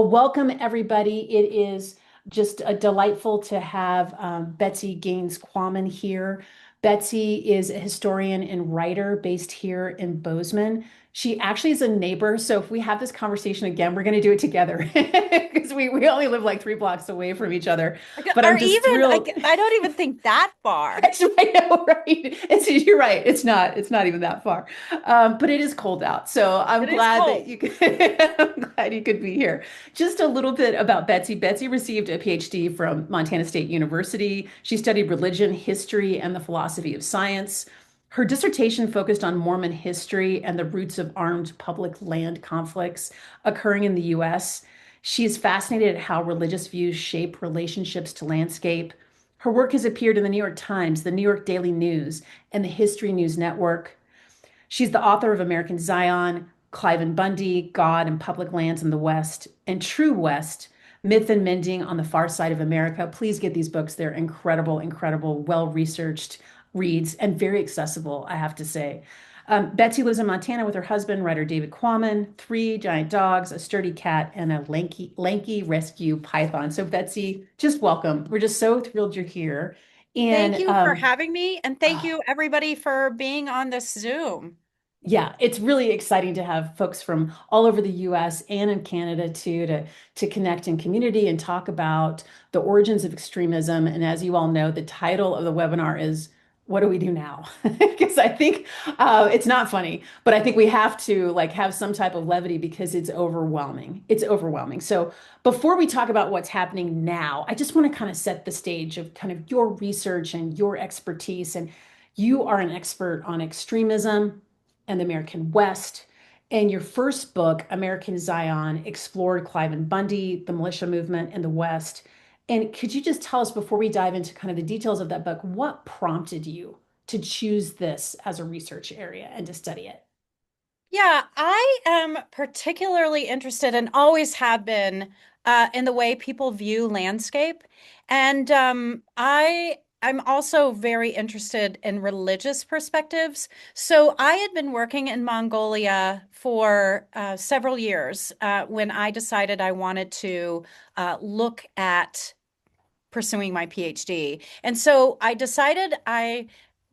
Well, welcome everybody. It is just delightful to have Betsy Gaines Quammen here. Betsy is a historian and writer based here in Bozeman. She actually is a neighbor, so if we have this conversation again, we're going to do it together because we only live like 3 blocks away from each other. But Or I'm just even thrilled. I don't even think that far. I know, right? You're right. It's not even that far. But it is cold out. So I'm It is glad that cold. you could, I'm glad you could be here. Just a little bit about Betsy. Betsy received a PhD from Montana State University. She studied religion, history, and the philosophy of science. Her dissertation focused on Mormon history and the roots of armed public land conflicts occurring in the US. She is fascinated at how religious views shape relationships to landscape. Her work has appeared in the New York Times, the New York Daily News, and the History News Network. She's the author of American Zion, Clive and Bundy, God and Public Lands in the West, and True West, Myth and Mending on the Far Side of America. Please get these books. They're incredible, incredible, well-researched reads and very accessible, I have to say. Betsy lives in Montana with her husband, writer David Quammen, three giant dogs, a sturdy cat, and a lanky rescue python. So, Betsy, just welcome. We're just so thrilled you're here. Thank And you for having me, and thank oh, you everybody for being on this Zoom. yeah, it's really exciting to have folks from all over the US and in Canada too to connect in community and talk about the origins of extremism. And as you all know, the title of the webinar is What Do We Do Now? Because I think it's not funny, but I think we have to like have some type of levity because it's overwhelming. It's overwhelming. So before we talk about what's happening now, I just want to kind of set the stage of kind of your research and your expertise. And you are an expert on extremism and the American West. And your first book, American Zion, explored Clive and Bundy, the militia movement in the West. And could you just tell us before we dive into kind of the details of that book, what prompted you to choose this as a research area and to study it? Yeah, I am particularly interested and always have been in the way people view landscape. And I'm also very interested in religious perspectives. So I had been working in Mongolia for several years when I decided I wanted to look at pursuing my PhD. And so I decided I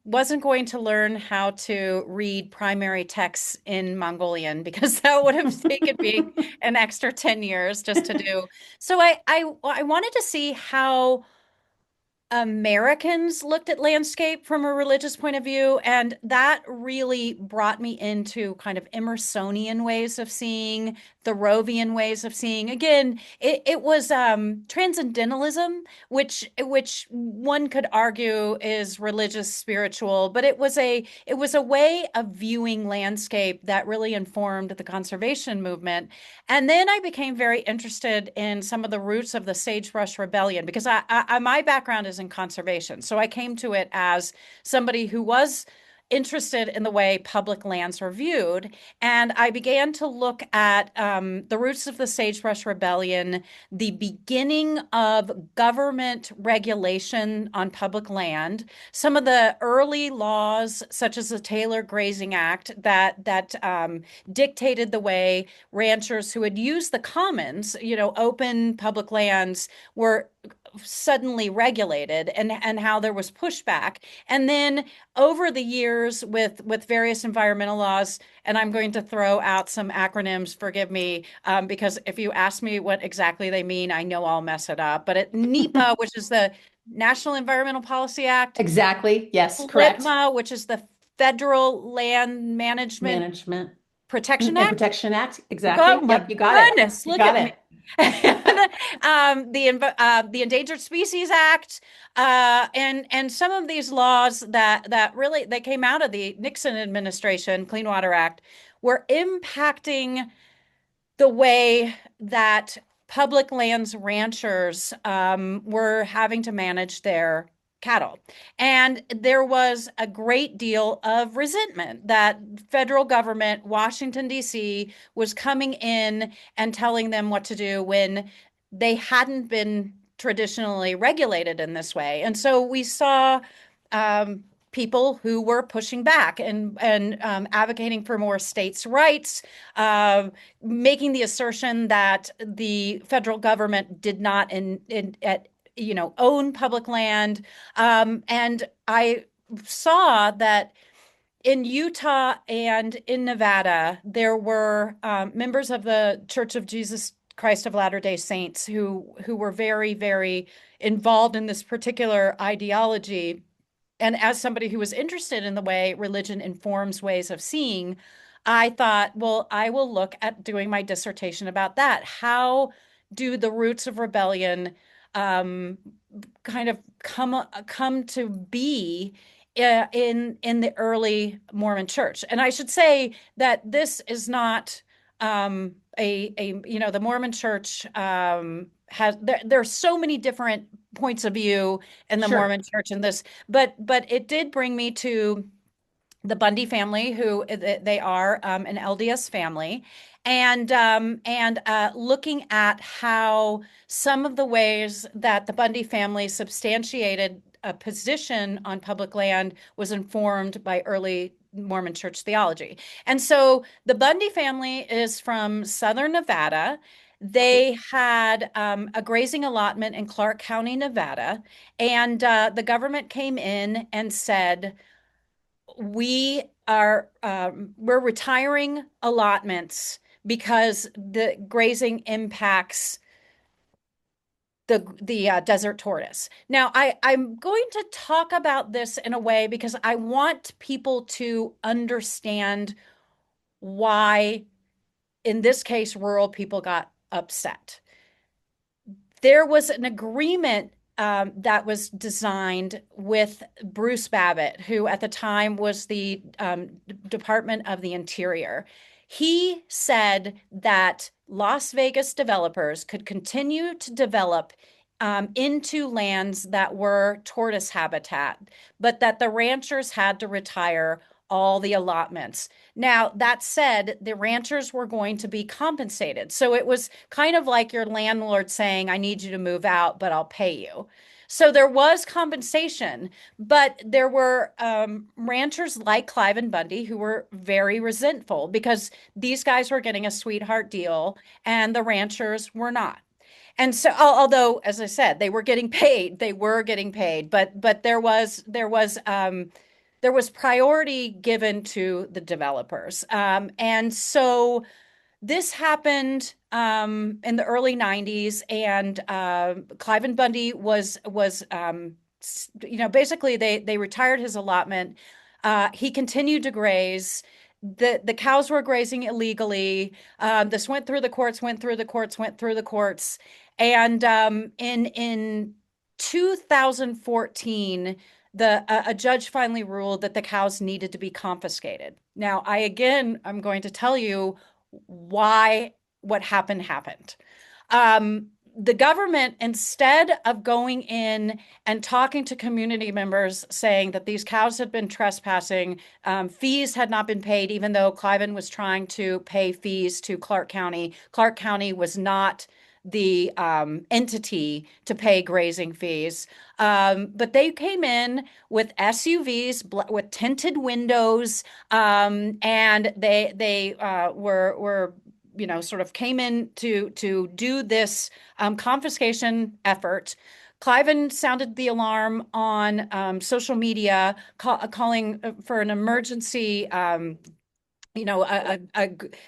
wasn't going to learn how to read primary texts in Mongolian because that would have taken me an extra 10 years just to do. So I wanted to see how Americans looked at landscape from a religious point of view, and that really brought me into kind of Emersonian ways of seeing, Thoreauvian ways of seeing. Again, it was transcendentalism, which one could argue is religious, spiritual, but it was a way of viewing landscape that really informed the conservation movement. And then I became very interested in some of the roots of the Sagebrush Rebellion because my background is in conservation. So I came to it as somebody who was interested in the way public lands are viewed. And I began to look at the roots of the Sagebrush Rebellion, the beginning of government regulation on public land, some of the early laws, such as the Taylor Grazing Act, that dictated the way ranchers who had used the commons, open public lands, were suddenly regulated, and how there was pushback. And then over the years with various environmental laws, and I'm going to throw out some acronyms, forgive me, because if you ask me what exactly they mean, I know I'll mess it up. But NEPA, which is the National Environmental Policy Act, Exactly. Yes, correct. FLIPMA, which is the Federal Land Management Management Protection and Act. Protection Act. Oh Exactly. my Yep, you got it. goodness, You look got at me. it. The Endangered Species Act, and some of these laws that really they came out of the Nixon administration, Clean Water Act, were impacting the way that public lands ranchers were having to manage their cattle. And there was a great deal of resentment that federal government, Washington, D.C., was coming in and telling them what to do when they hadn't been traditionally regulated in this way. And so we saw people who were pushing back and advocating for more states' rights, uh, making the assertion that the federal government did not own public land. And I saw that in Utah and in Nevada, there were members of the Church of Jesus Christ of Latter-day Saints who were very, very involved in this particular ideology. And as somebody who was interested in the way religion informs ways of seeing, I thought, well, I will look at doing my dissertation about that. How do the roots of rebellion um, kind of come to be in the early Mormon Church? And I should say that this is not the Mormon Church has there are so many different points of view in the Sure. Mormon Church in this, but it did bring me to the Bundy family, who they are an LDS family, and looking at how some of the ways that the Bundy family substantiated a position on public land was informed by early Mormon church theology. And so the Bundy family is from Southern Nevada. They had a grazing allotment in Clark County, Nevada, and the government came in and said, we're retiring allotments because the grazing impacts the desert tortoise. Now, I'm going to talk about this in a way because I want people to understand why, in this case, rural people got upset. There was an agreement that was designed with Bruce Babbitt, who at the time was the Department of the Interior. He said that Las Vegas developers could continue to develop into lands that were tortoise habitat, but that the ranchers had to retire all the allotments. Now, that said, the ranchers were going to be compensated. So it was kind of like your landlord saying, I need you to move out, but I'll pay you. So there was compensation, but there were ranchers like Clive and Bundy who were very resentful because these guys were getting a sweetheart deal and the ranchers were not. And so, although, as I said, they were getting paid, but there was priority given to the developers. And so this happened in the early 90s, and Clive and Bundy basically they retired his allotment. He continued to graze. The cows were grazing illegally. This went through the courts, went through the courts, went through the courts, and in 2014, a judge finally ruled that the cows needed to be confiscated. Now, I'm going to tell you why what happened happened. The government, instead of going in and talking to community members saying that these cows had been trespassing, fees had not been paid, even though Cliven was trying to pay fees to Clark County. Clark County was not the entity to pay grazing fees. But they came in with SUVs with tinted windows, and they were sort of came in to do this confiscation effort. Cliven sounded the alarm on social media, calling for an emergency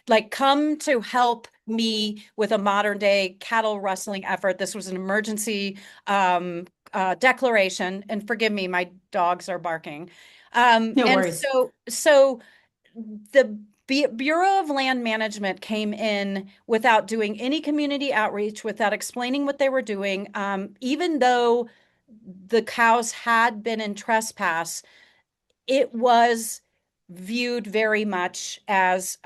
like come to help me with a modern day cattle rustling effort. This was an emergency declaration, and forgive me, my dogs are barking. No And worries. so the Bureau of Land Management came in without doing any community outreach, without explaining what they were doing, even though the cows had been in trespass. It was viewed very much as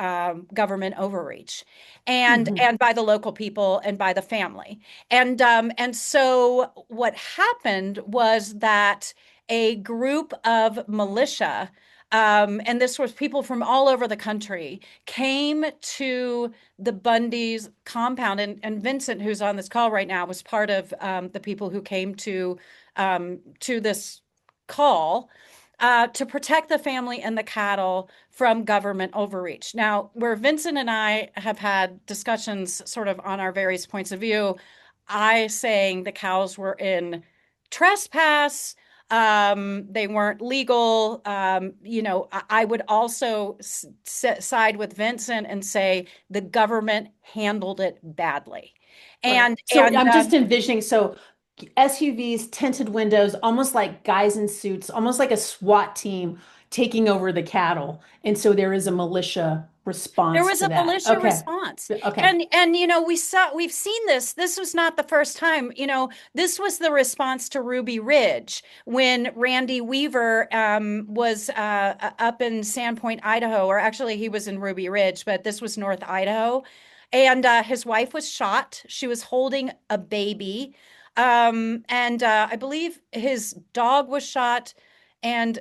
government overreach, Hmm. and by the local people and by the family. And so what happened was that a group of militia, and this was people from all over the country, came to the Bundy's compound. And Vincent, who's on this call right now, was part of the people who came to this call. to protect the family and the cattle from government overreach. Now, where Vincent and I have had discussions sort of on our various points of view, I saying the cows were in trespass, they weren't legal. I would also side with Vincent and say the government handled it badly. Right. And So I'm just envisioning, so SUVs, tinted windows, almost like guys in suits, almost like a SWAT team taking over the cattle. And so there is a militia there response was to a that. militia Okay. response. Okay. And we've seen this. This was not the first time. This was the response to Ruby Ridge when Randy Weaver was up in Sandpoint, Idaho, or actually he was in Ruby Ridge, but this was North Idaho. And his wife was shot. She was holding a baby. And I believe his dog was shot. And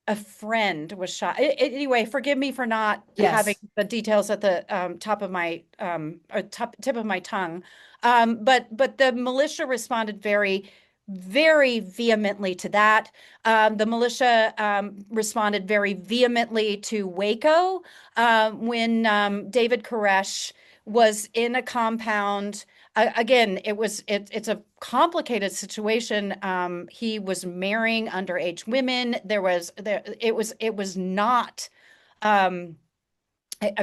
a friend was shot. Anyway, forgive me for not having Yes. the details at the top of my or tip of my tongue. But the militia responded very, very vehemently to that. The militia responded very vehemently to Waco when David Koresh was in a compound. Again, it's a complicated situation. He was marrying underage women. It was not. I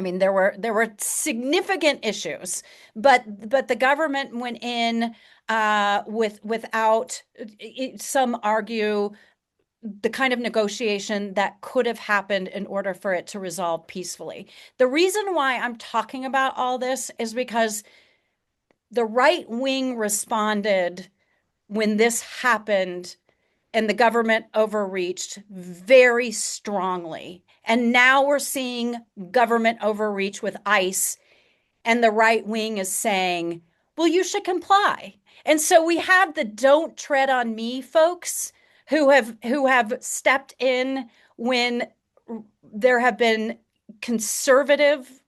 mean, there were significant issues, but the government went in without, some argue, the kind of negotiation that could have happened in order for it to resolve peacefully. The reason why I'm talking about all this is because the right wing responded when this happened and the government overreached very strongly. And now we're seeing government overreach with ICE, and the right wing is saying, well, you should comply. And so we have the don't tread on me folks who have stepped in when there have been conservative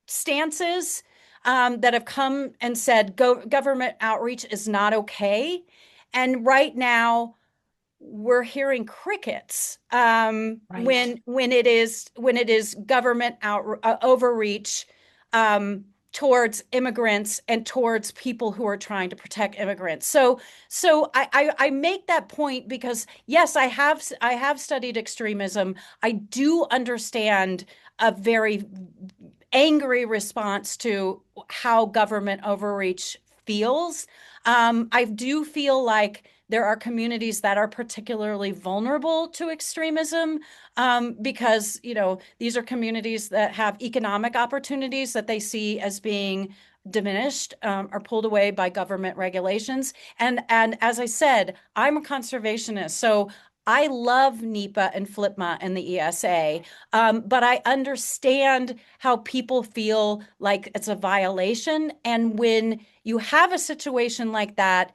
stances that have come and said government outreach is not okay. And right now, we're hearing crickets Right. when it is government overreach towards immigrants and towards people who are trying to protect immigrants. So I make that point because yes, I have studied extremism. I do understand a very angry response to how government overreach feels. I do feel like there are communities that are particularly vulnerable to extremism because, these are communities that have economic opportunities that they see as being diminished or pulled away by government regulations. And as I said, I'm a conservationist, so I love NEPA and FLIPMA and the ESA, but I understand how people feel like it's a violation. And when you have a situation like that,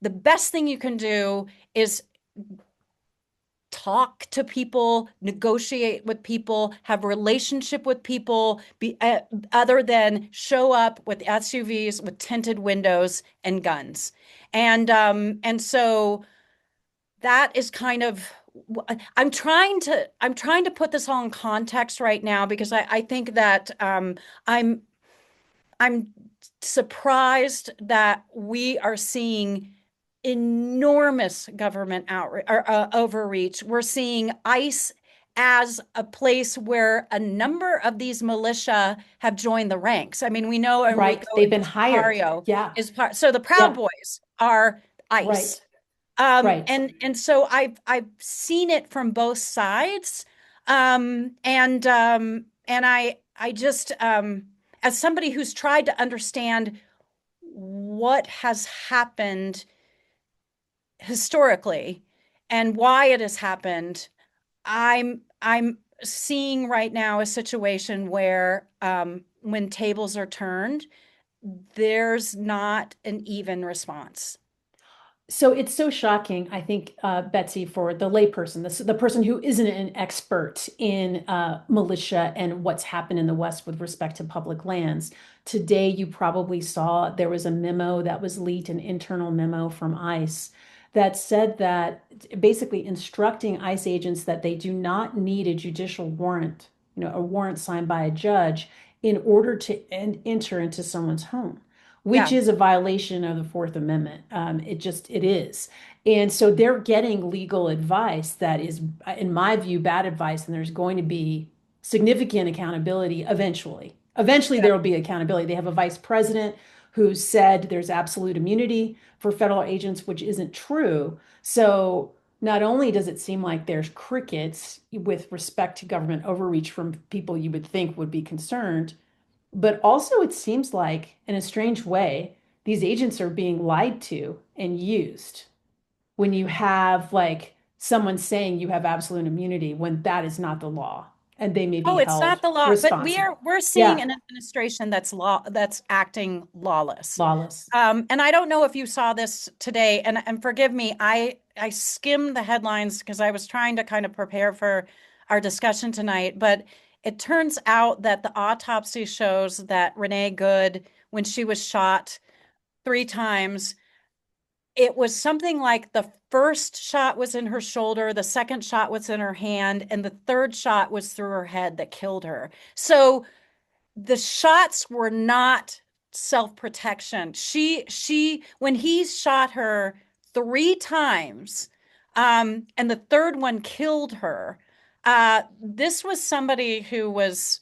the best thing you can do is talk to people, negotiate with people, have relationship with people, other than show up with SUVs with tinted windows and guns. And so that is kind of, I'm trying to put this all in context right now because I think that I'm I'm surprised that we are seeing enormous government outreach or overreach. We're seeing ICE as a place where a number of these militia have joined the ranks. I mean, we know Right. Enrico They've been hired. Sicario Yeah. is part. So the Proud Yeah. Boys are ICE. Right. Right. And so I've seen it from both sides. And I just as somebody who's tried to understand what has happened historically and why it has happened, I'm seeing right now a situation where when tables are turned, there's not an even response. So it's so shocking, I think, Betsy, for the layperson, the person who isn't an expert in militia and what's happened in the West with respect to public lands. Today, you probably saw there was a memo that was leaked, an internal memo from ICE that said that basically instructing ICE agents that they do not need a judicial warrant, a warrant signed by a judge in order to enter into someone's home, which Yeah. is a violation of the Fourth Amendment. It is. And so they're getting legal advice that is, in my view, bad advice, and there's going to be significant accountability eventually. Eventually, Yeah. there will be accountability. They have a vice president who said there's absolute immunity for federal agents, which isn't true. So not only does it seem like there's crickets with respect to government overreach from people you would think would be concerned, but also it seems like, in a strange way, these agents are being lied to and used when you have like someone saying you have absolute immunity when that is not the law and they may be Oh, it's held not the law, but responsible. we're seeing Yeah, an administration that's acting lawless. lawless. And I don't know if you saw this today, and forgive me, I skimmed the headlines because I was trying to kind of prepare for our discussion tonight, but it turns out that the autopsy shows that Renee Good, when she was shot 3 times, it was something like the first shot was in her shoulder, the second shot was in her hand, and the third shot was through her head that killed her. So the shots were not self-protection. When he shot her 3 times, and the third one killed her, this was somebody who was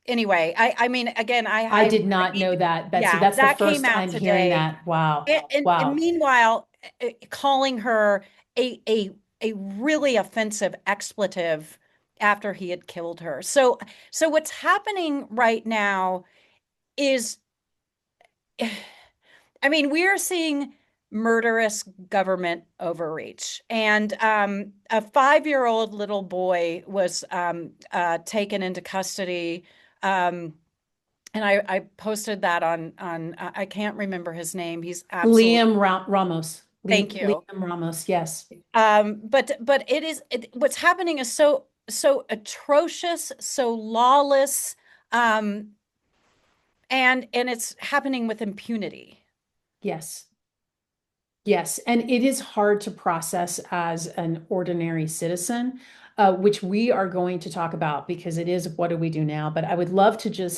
anyway, I mean, again, I I did not know that, Betsy. yeah, That's the that came first out I'm hearing today. that. Wow. And Wow. meanwhile, calling her a really offensive expletive after he had killed her. So what's happening right now is, I mean, we are seeing murderous government overreach. And a 5-year-old little boy was taken into custody. And I posted that on I can't remember his name. He's absolutely Ramos. thank you. Liam Ramos. Yes. But what's happening is so atrocious, so lawless, um, and it's happening with impunity. Yes. Yes, and it is hard to process as an ordinary citizen, which we are going to talk about because it is what do we do now? But I would love to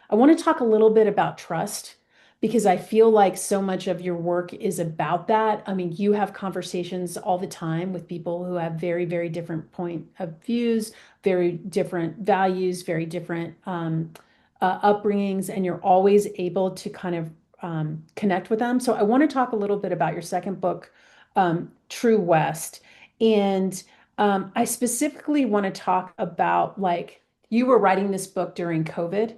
I want to talk a little bit about trust because I feel like so much of your work is about that. I mean, you have conversations all the time with people who have very, very different point of views, very different values, very different upbringings, and you're always able to kind of connect with them. So I want to talk a little bit about your second book, True West. And I specifically want to talk about like you were writing this book during COVID.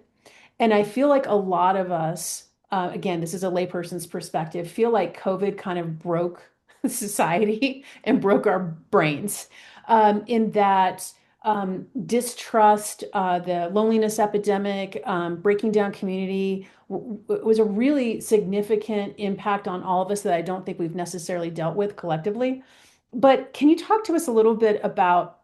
And I feel like a lot of us, again, this is a layperson's perspective, feel like COVID kind of broke society and broke our brains in that distrust, the loneliness epidemic, breaking down community was a really significant impact on all of us that I don't think we've necessarily dealt with collectively. But can you talk to us a little bit about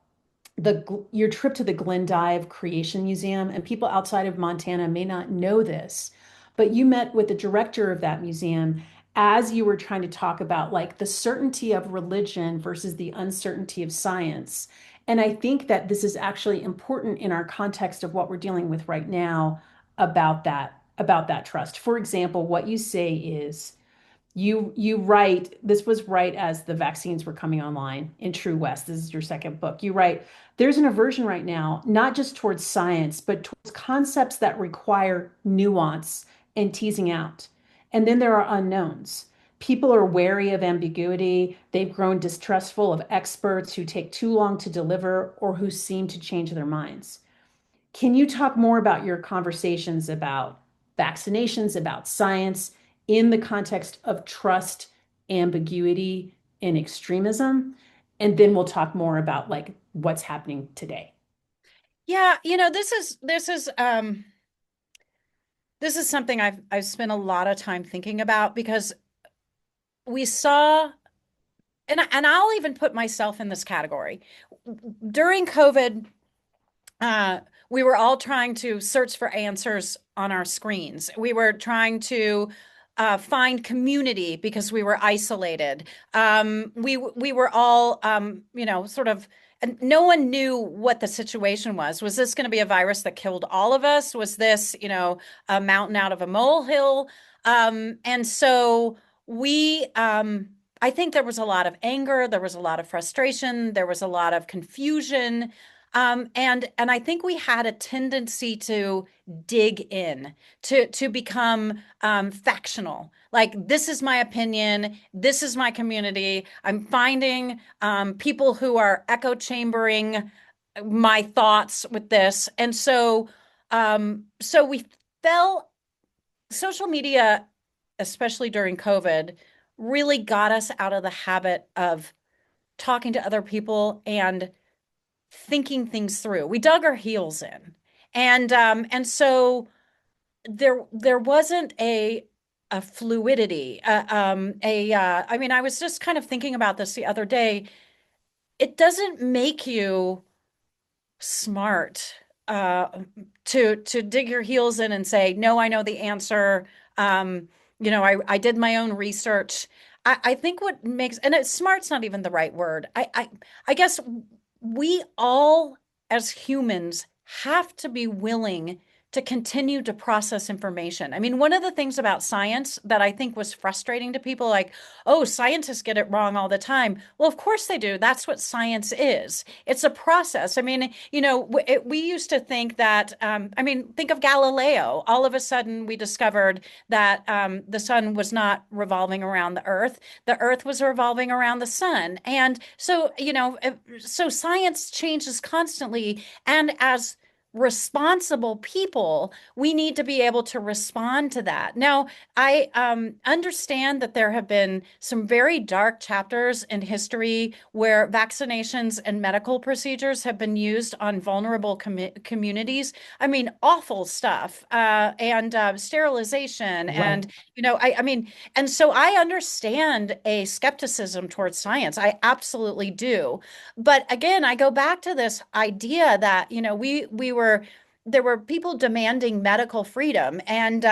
your trip to the Glendive Creation Museum? And people outside of Montana may not know this, but you met with the director of that museum as you were trying to talk about like the certainty of religion versus the uncertainty of science. And I think that this is actually important in our context of what we're dealing with right now about that trust. For example, what you say is you write, this was right as the vaccines were coming online in True West. This is your second book. You write, there's an aversion right now, not just towards science, but towards concepts that require nuance and teasing out. And then there are unknowns. People are wary of ambiguity. They've grown distrustful of experts who take too long to deliver or who seem to change their minds. Can you talk more about your conversations about vaccinations, about science in the context of trust, ambiguity, and extremism? And then we'll talk more about like what's happening today. Yeah, this is something I've spent a lot of time thinking about because we saw, and I'll even put myself in this category. During COVID, we were all trying to search for answers on our screens. We were trying to find community because we were isolated. We were all, sort of, and no one knew what the situation was. Was this going to be a virus that killed all of us? Was this, a mountain out of a molehill? And so I think there was a lot of anger, there was a lot of frustration, there was a lot of confusion. And I think we had a tendency to dig in, to become factional. Like, this is my opinion, this is my community. I'm finding people who are echo chambering my thoughts with this. And so we fell, social media, especially during COVID, really got us out of the habit of talking to other people and thinking things through. We dug our heels in. And so there wasn't a fluidity, I mean, I was just kind of thinking about this the other day. It doesn't make you smart uh, to dig your heels in and say, no, I know the answer. I did my own research. I think what makes, and smart's not even the right word. I guess we all as humans have to be willing to continue to process information. I mean, one of the things about science that I think was frustrating to people, like, oh, scientists get it wrong all the time. Well, of course they do. That's what science is. It's a process. I mean, we used to think that, I mean, think of Galileo. All of a sudden, we discovered that the sun was not revolving around the earth was revolving around the sun. And so, so science changes constantly. And as responsible people, we need to be able to respond to that. Now, I understand that there have been some very dark chapters in history where vaccinations and medical procedures have been used on vulnerable communities. I mean, awful stuff, and sterilization, Right. and I mean, and so I understand a skepticism towards science. I absolutely do. But again, I go back to this idea that, we were, there were people demanding medical freedom, and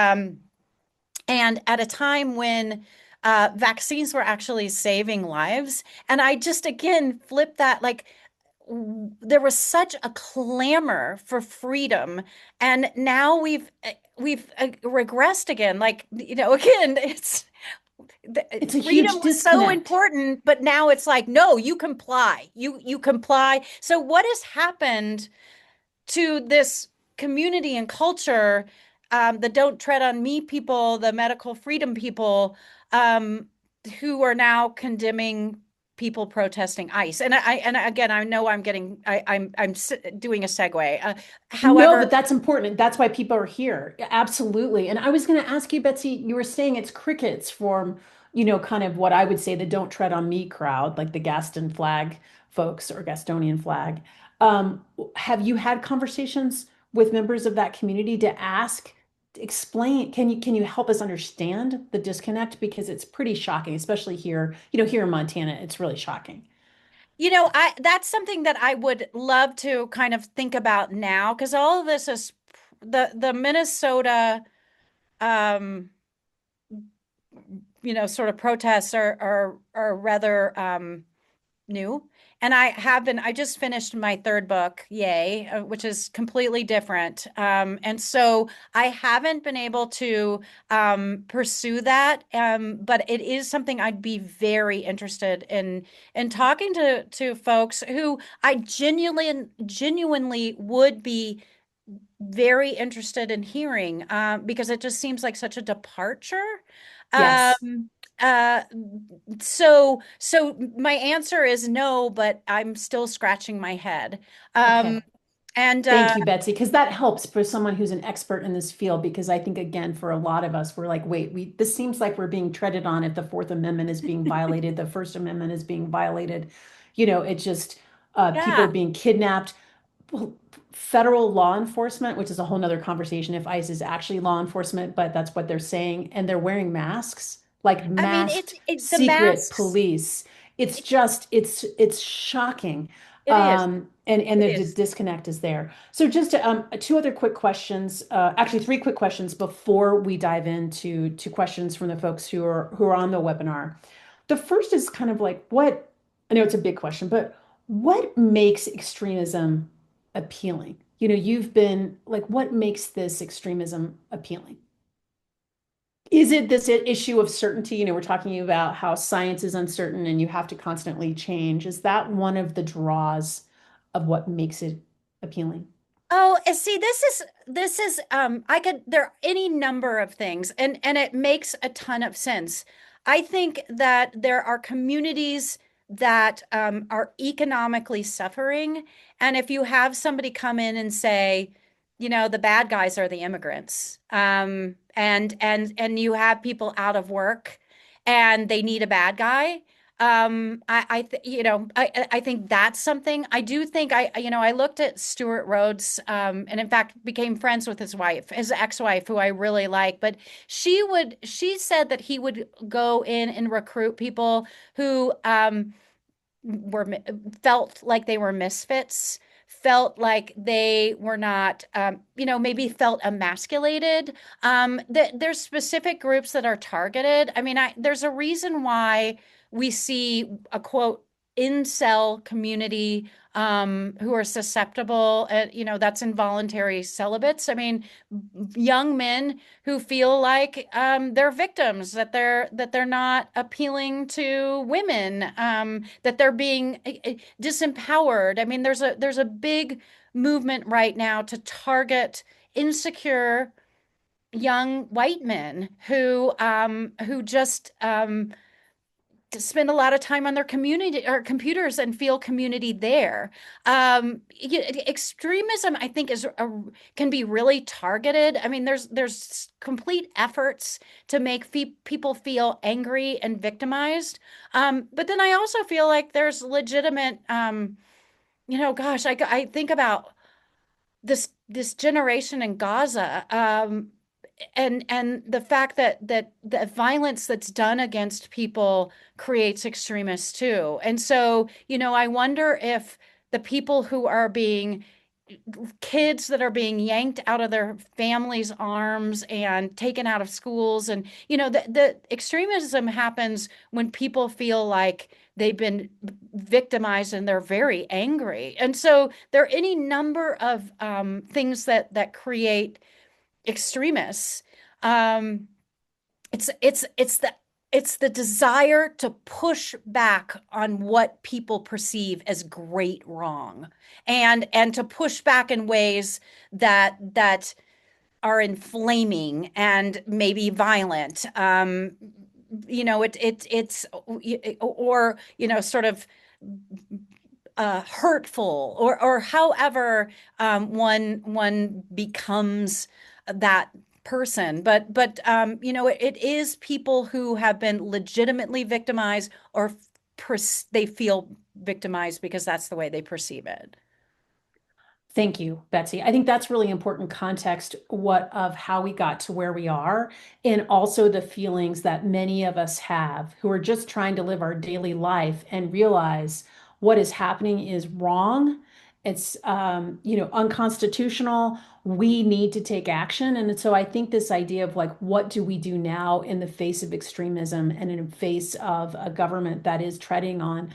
at a time when vaccines were actually saving lives. And I just again flip that, like, there was such a clamor for freedom, and now we've regressed again. Like, again, it's It's a freedom huge was so disconnect. important, but now it's like, no, you comply. You comply. So what has happened to this community and culture, the don't tread on me people, the medical freedom people, um, who are now condemning people protesting ICE? And again, I know I'm getting, I'm doing a segue. No, However, but that's important. That's why people are here. Absolutely. And I was going to ask you, Betsy, you were saying it's crickets from, kind of what I would say the don't tread on me crowd, like the Gaston flag folks or Gastonian flag. Um, have you had conversations with members of that community to ask, explain, can you help us understand the disconnect? Because it's pretty shocking, especially here, here in Montana, it's really shocking. that's something that I would love to kind of think about now, because all of this is the Minnesota, um, sort of protests are rather new. And I just finished my third book, yay, which is completely different. And so I haven't been able to pursue that. But it is something I'd be very interested in talking to folks who I genuinely would be very interested in hearing, because it just seems like such a departure. Yes. Um, uh, so my answer is no, but I'm still scratching my head. Um, Okay. and Thank you, Betsy, because that helps for someone who's an expert in this field. Because I think, again, for a lot of us, we're like, wait, this seems like we're being treaded on if the Fourth Amendment is being violated, the First Amendment is being violated. It's just people are yeah, being kidnapped. Well, federal law enforcement, which is a whole nother conversation if ICE is actually law enforcement, but that's what they're saying. And they're wearing masks, like I mean, masked the secret masks. police. It's just, it's shocking. It is. And It the is. disconnect is there. So just two other quick questions, actually three quick questions before we dive into questions from the folks who are on the webinar. The first is kind of like what, I know it's a big question, but what makes extremism appealing? You know, you've been like, what makes this extremism appealing? Is it this issue of certainty? You know, we're talking about how science is uncertain and you have to constantly change. Is that one of the draws of what makes it appealing? Oh, and see, I could there are any number of things and it makes a ton of sense. I think that there are communities that are economically suffering, and if you have somebody come in and say, you know, the bad guys are the immigrants, and you have people out of work and they need a bad guy. You know, I think that's something. I do think you know, I looked at Stuart Rhodes, and in fact became friends with his wife, his ex-wife, who I really like. But she said that he would go in and recruit people who, were felt like they were misfits, felt like they were not, you know, maybe felt emasculated. There's specific groups that are targeted. I mean, there's a reason why we see a quote incel community, who are susceptible, you know, that's involuntary celibates. I mean, young men who feel like, they're victims, that they're not appealing to women, that they're being disempowered. I mean, there's a big movement right now to target insecure young white men who just, to spend a lot of time on their community or computers and feel community there. Extremism, I think, can be really targeted. I mean, there's complete efforts to make people feel angry and victimized. But then I also feel like there's legitimate, you know, gosh, I think about this generation in Gaza, and the fact that the violence that's done against people creates extremists too. And so, you know, I wonder if the people who are being kids that are being yanked out of their families' arms and taken out of schools, and you know, the extremism happens when people feel like they've been victimized and they're very angry. And so there are any number of, things that create extremists. Um, it's the desire to push back on what people perceive as great wrong, and to push back in ways that are inflaming and maybe violent. You know, it's, or you know, sort of, hurtful, or however, one becomes that person. But you know, it is people who have been legitimately victimized, or they feel victimized because that's the way they perceive it. Thank you, Betsy. I think that's really important context, what of how we got to where we are, and also the feelings that many of us have who are just trying to live our daily life and realize what is happening is wrong. It's you know, unconstitutional. We need to take action. And so I think this idea of like, what do we do now in the face of extremism and in the face of a government that is treading on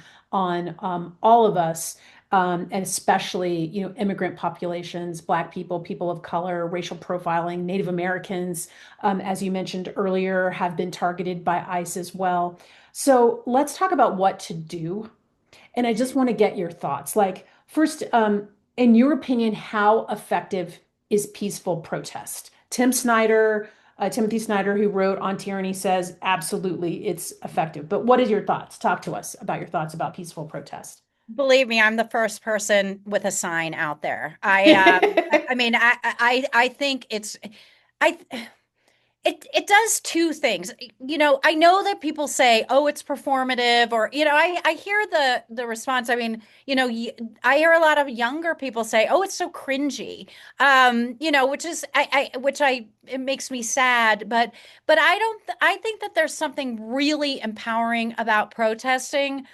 all of us, and especially, you know, immigrant populations, Black people, people of color, racial profiling, Native Americans, as you mentioned earlier, have been targeted by ICE as well. So let's talk about what to do. And I just want to get your thoughts. Like, first, in your opinion, how effective is peaceful protest? Timothy Snyder, who wrote On Tyranny, says absolutely it's effective. But what is your thoughts? Talk to us about your thoughts about peaceful protest. Believe me, I'm the first person with a sign out there. I mean, I think I it does two things. You know, I know that people say, "Oh, it's performative," or you know, I hear the response. I mean, you know, I hear a lot of younger people say, "Oh, it's so cringy," you know, which is which I it makes me sad. But I don't. I think that there's something really empowering about protesting.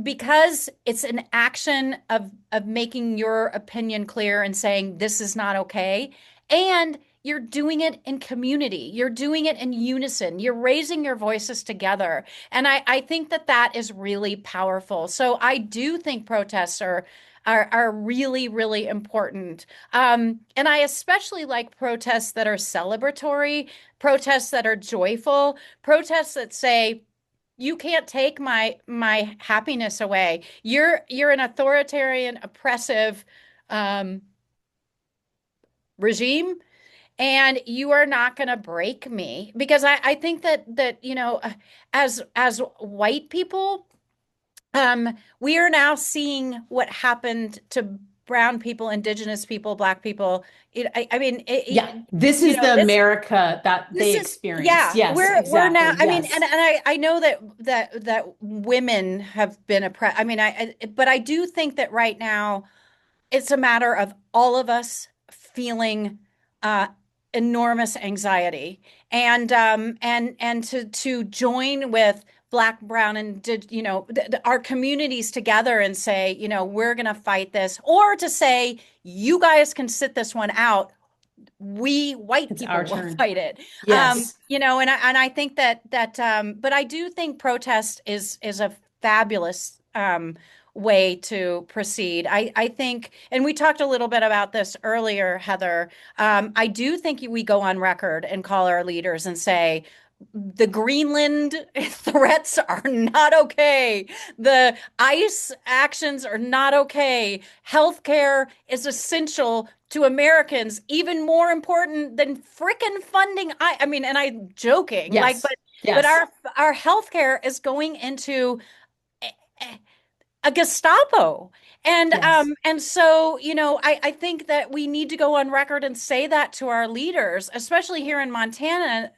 because it's an action of making your opinion clear and saying this is not okay, and you're doing it in community, you're doing it in unison, you're raising your voices together, and I think that that is really powerful. So I do think protests are really really important, and I especially like protests that are celebratory, protests that are joyful, protests that say you can't take my happiness away. You're an authoritarian, oppressive um, regime, and you are not going to break me. Because I think that as white people, we are now seeing what happened to brown people, indigenous people, black people. I mean, Yeah, this is the this America that this they is, experienced. yeah, Yes, we're now, exactly. I mean, and Yes. I know that women have been oppressed. I mean, but I do think that right now it's a matter of all of us feeling uh, enormous anxiety, and to join with Black, brown, and our communities together and say, we're going to fight this, or to say, you guys can sit this one out, we white It's our people will turn. fight it. Yes. And I think that but I do think protest is a fabulous way to proceed. I think, and we talked a little bit about this earlier, Heather. I do think we go on record and call our leaders and say, the Greenland threats are not okay. The ICE actions are not okay. Healthcare is essential to Americans, even more important than frickin' funding. I mean, and I'm joking, like, Yes. but Yes. our healthcare is going into a Gestapo. Yes. And so, I think that we need to go on record and say that to our leaders, especially here in Montana,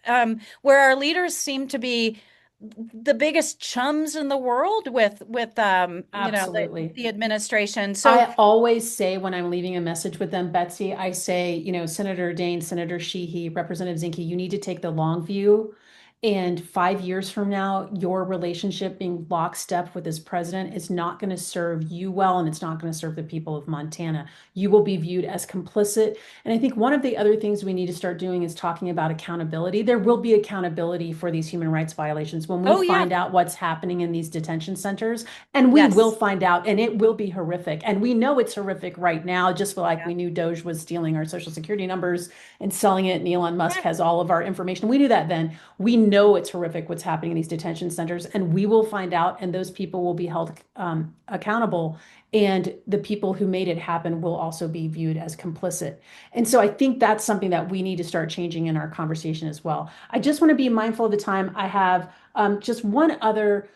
where our leaders seem to be the biggest chums in the world with Absolutely. the administration. So, I always say when I'm leaving a message with them, Betsy, I say, Senator Dane, Senator Sheehy, Representative Zinke, you need to take the long view. And 5 years from now, your relationship being lockstep with this president is not going to serve you well, and it's not going to serve the people of Montana. You will be viewed as complicit. And I think one of the other things we need to start doing is talking about accountability. There will be accountability for these human rights violations when we oh yeah, find out what's happening in these detention centers. And we will yes. find out, and it will be horrific. And we know it's horrific right now, just like Yeah. we knew Doge was stealing our social security numbers and selling it, and Elon Musk Yeah. has all of our information. We knew that then. We know it's horrific what's happening in these detention centers, and we will find out, and those people will be held accountable. And the people who made it happen will also be viewed as complicit. And so I think that's something that we need to start changing in our conversation as well. I just want to be mindful of the time. I have just one other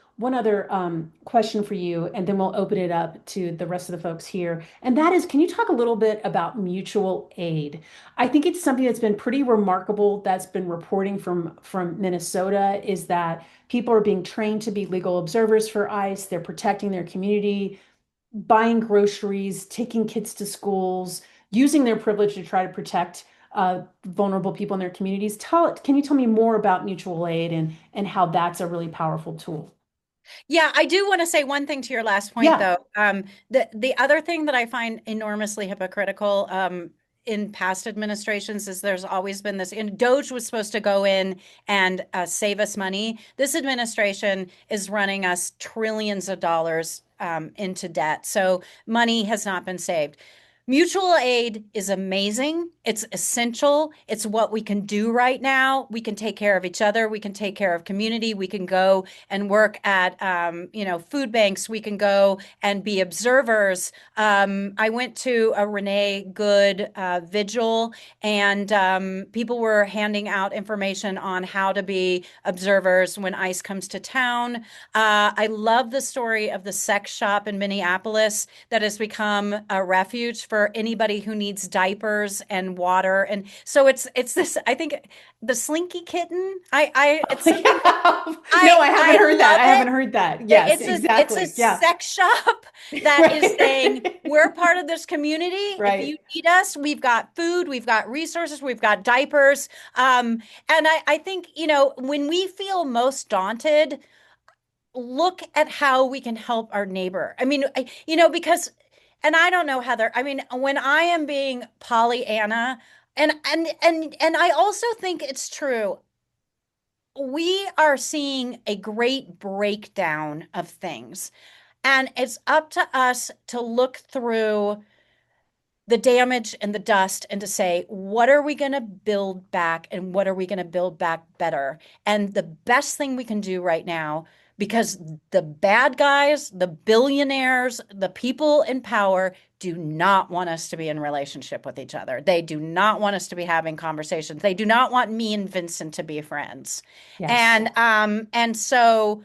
question for you, and then we'll open it up to the rest of the folks here. And that is, can you talk a little bit about mutual aid? I think it's something that's been pretty remarkable that's been reporting from Minnesota is that people are being trained to be legal observers for ICE. They're protecting their community, buying groceries, taking kids to schools, using their privilege to try to protect vulnerable people in their communities. Can you tell me more about mutual aid and how that's a really powerful tool? Yeah, I do want to say one thing to your last point, Yeah. though. The other thing that I find enormously hypocritical, in past administrations, is there's always been this. And Doge was supposed to go in and save us money. This administration is running us trillions of dollars into debt. So money has not been saved. Mutual aid is amazing. It's essential. It's what we can do right now. We can take care of each other. We can take care of community. We can go and work at, food banks. We can go and be observers. I went to a Renee Good vigil, and people were handing out information on how to be observers when ICE comes to town. I love the story of the sex shop in Minneapolis that has become a refuge for anybody who needs diapers and water. And so it's this, I think, the Slinky Kitten. It's something that No, I haven't I heard that. love I it. haven't heard that. Yes, It's a exactly. Yeah. sex shop that is saying, Right. we're part of this community. If you Right. need us, we've got food, we've got resources, we've got diapers. And I think, when we feel most daunted, look at how we can help our neighbor. I mean, because, and I don't know, Heather, I mean, when I am being Pollyanna, and I also think it's true, we are seeing a great breakdown of things. And it's up to us to look through the damage and the dust and to say, what are we going to build back and what are we going to build back better? And the best thing we can do right now, because the bad guys, the billionaires, the people in power do not want us to be in relationship with each other. They do not want us to be having conversations. They do not want me and Vincent to be friends. Yes. And so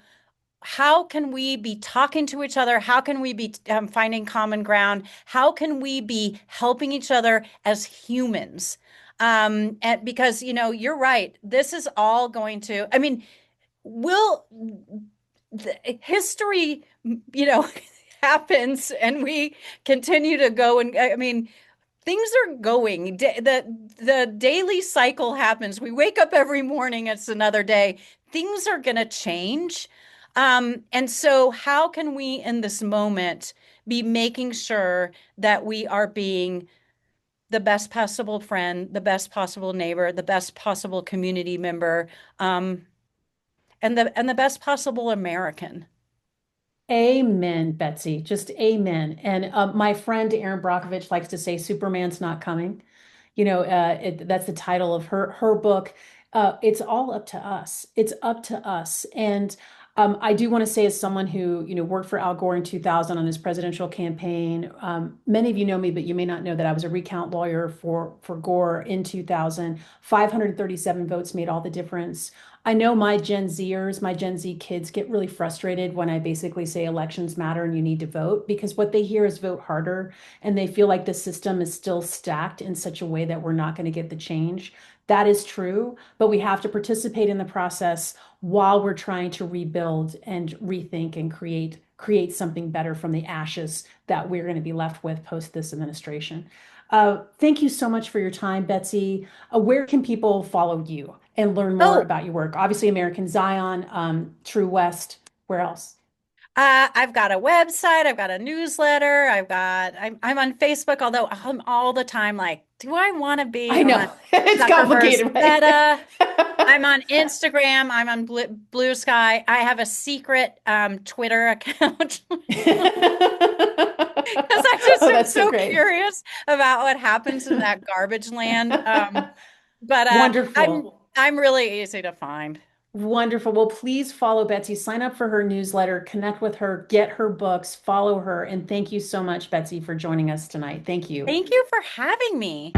how can we be talking to each other? How can we be finding common ground? How can we be helping each other as humans? And because, you're right. This is all going to, I mean, will history, you know, happens and we continue to go and I mean, things are going. The daily cycle happens. We wake up every morning, it's another day. Things are going to change. And so, how can we in this moment be making sure that we are being the best possible friend, the best possible neighbor, the best possible community member, um, and the best possible American? Amen, Betsy. Just amen. And my friend Erin Brockovich likes to say, "Superman's not coming." That's the title of her book. It's all up to us. It's up to us. And I do want to say, as someone who worked for Al Gore in 2000 on his presidential campaign, many of you know me, but you may not know that I was a recount lawyer for Gore in 2000. 537 votes made all the difference. I know my Gen Zers, my Gen Z kids get really frustrated when I basically say elections matter and you need to vote, because what they hear is vote harder, and they feel like the system is still stacked in such a way that we're not going to get the change. That is true, but we have to participate in the process while we're trying to rebuild and rethink and create something better from the ashes that we're going to be left with post this administration. Thank you so much for your time, Betsy. Where can people follow you and learn more Oh, about your work? Obviously, American Zion, True West. Where else? I've got a website, I've got a newsletter, I'm on Facebook, although I'm all the time like, do I want to be I on know it's Zuckerberg's complicated, right? Meta? I'm on Instagram, I'm on Blue Sky. I have a secret Twitter account because I just Oh, am that's so so great. curious about what happens in that garbage land. But I'm Wonderful. I'm really easy to find. Wonderful. Well, please follow Betsy, sign up for her newsletter, connect with her, get her books, follow her. And thank you so much, Betsy, for joining us tonight. Thank you. Thank you for having me.